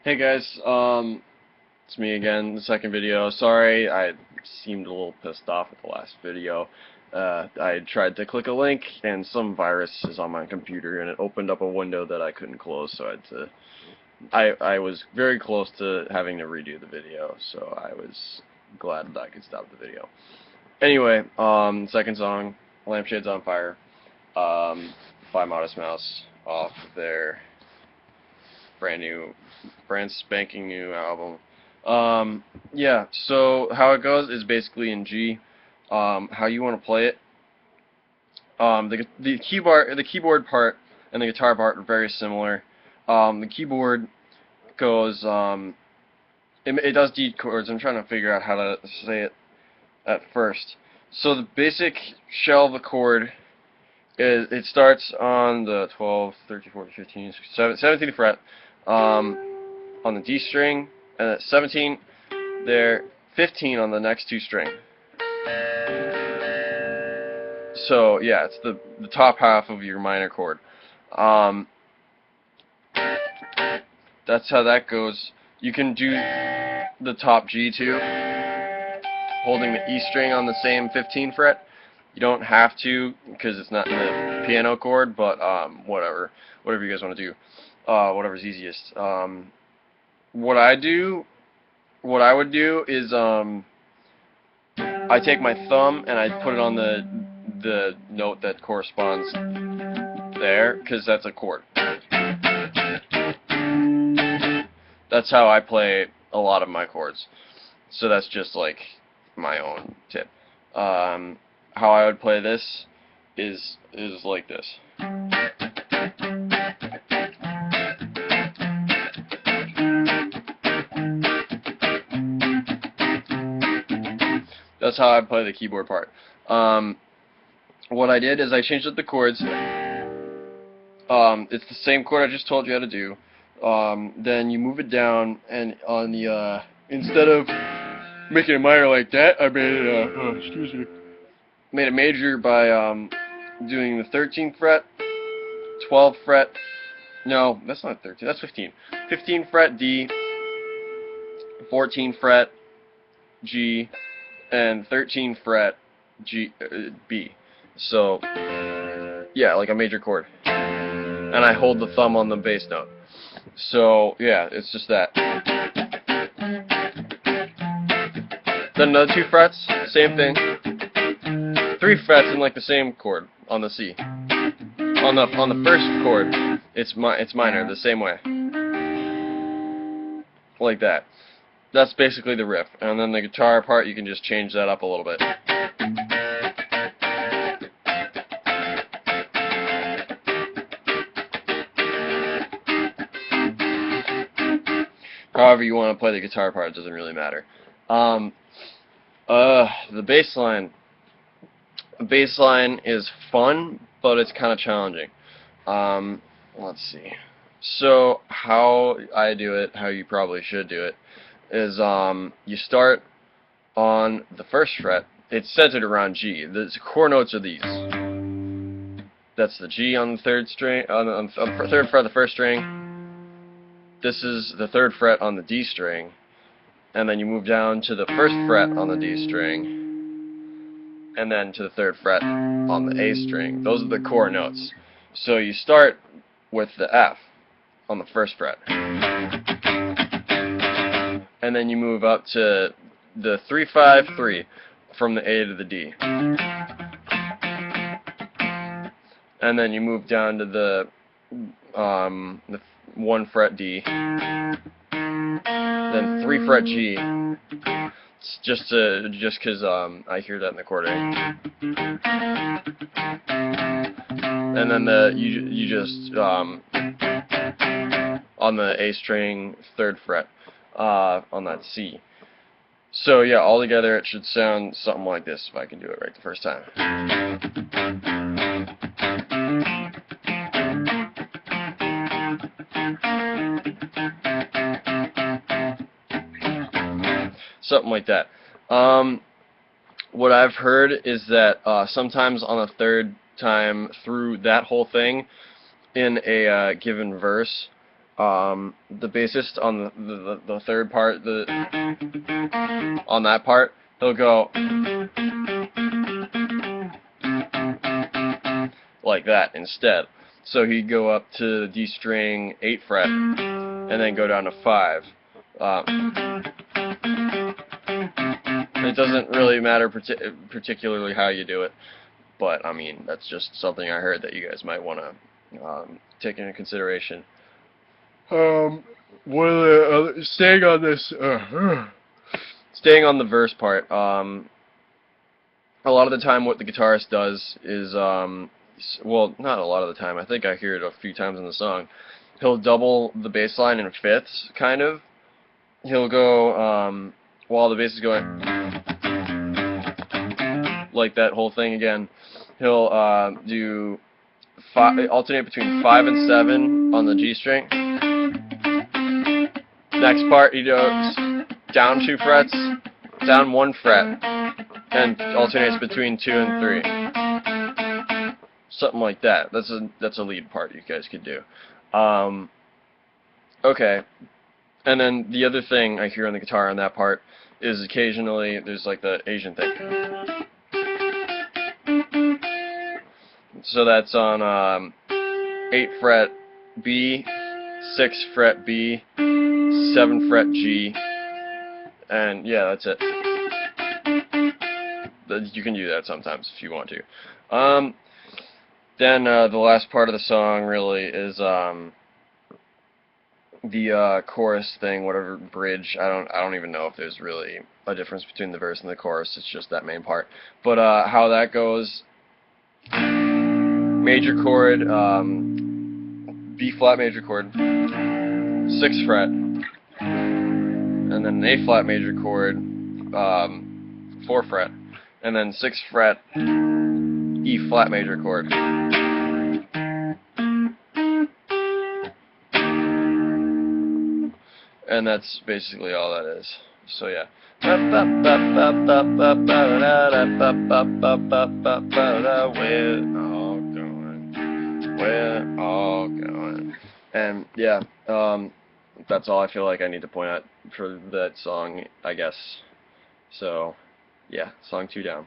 Hey guys, it's me again, the second video. Sorry, I seemed a little pissed off at the last video. I tried to click a link and some virus is on my computer and it opened up a window that I couldn't close, so I was very close to having to redo the video, so I was glad that I could stop the video. Anyway, second song, Lampshades on Fire, by Modest Mouse off their brand spanking new album. Yeah, so how it goes is basically in G. How you want to play it. The keyboard part and the guitar part are very similar. The keyboard goes, it does D chords. I'm trying to figure out how to say it at first. So the basic shell of the chord is, it starts on the 12, 13, 14, 15, 17th fret, on the D string, and at 17, there 15 on the next two string. So yeah, it's the top half of your minor chord. That's how that goes. You can do the top G too, holding the E string on the same 15 fret. You don't have to because it's not in the piano chord, but whatever you guys want to do, whatever's easiest. What I would do is I take my thumb and I put it on the note that corresponds there, because that's a chord. That's how I play a lot of my chords. So that's just like my own tip. How I would play this is like this. That's how I play the keyboard part. What I did is I changed up the chords. It's the same chord I just told you how to do. Then you move it down, and on the instead of making a minor like that, I made it made a major by doing the 13th fret, 12th fret. No, that's not 13. That's 15. 15th fret D, 14th fret G, and 13th fret G B. So yeah, like a major chord. And I hold the thumb on the bass note. So yeah, it's just that. Then another two frets, same thing. Three frets in like the same chord on the C. On the first chord, it's minor the same way, like that. That's basically the riff. And then the guitar part, you can just change that up a little bit. However you want to play the guitar part, it doesn't really matter. The bass line. Bass line is fun, but it's kind of challenging. Let's see. So how I do it, how you probably should do it, is you start on the first fret. It's centered around G. The core notes are these. That's the G on the third string, on the third fret of the first string. This is the third fret on the D string, and then you move down to the first fret on the D string, and then to the third fret on the A string. Those are the core notes. So you start with the F on the first fret, and then you move up to the 3-5-3 from the A to the D, and then you move down to the 1 fret D, then 3 fret G. It's just because I hear that in the chording. And then you just on the A string 3rd fret on that C. So yeah, all together it should sound something like this if I can do it right the first time. Something like that. What I've heard is that sometimes on the third time through that whole thing in a given verse, The bassist on the third part, on that part, he'll go like that instead. So he'd go up to D string 8 fret and then go down to 5. It doesn't really matter particularly how you do it, but I mean that's just something I heard that you guys might want to take into consideration. What are the other, staying on this, staying on the verse part. A lot of the time, what the guitarist does is, well, not a lot of the time. I think I hear it a few times in the song. He'll double the bass line in fifths, kind of. He'll go while the bass is going like that whole thing again. He'll do alternate between 5 and 7 on the G string. Next part, he goes down 2 frets, down 1 fret, and alternates between 2 and 3. Something like that. That's a lead part you guys could do. Okay. And then the other thing I hear on the guitar on that part is occasionally there's like the Asian thing. So that's on 8 fret B, 6 fret B, 7 fret G, and yeah, that's it. You can do that sometimes if you want to. Then the last part of the song really is the chorus thing, whatever bridge. I don't even know if there's really a difference between the verse and the chorus. It's just that main part. But how that goes: major chord, B flat major chord, 6th fret, and then an A flat major chord, 4th fret, and then 6th fret, E flat major chord. And that's basically all that is. So yeah. We're all going. And yeah, that's all I feel like I need to point out for that song, I guess. So yeah, song 2 down.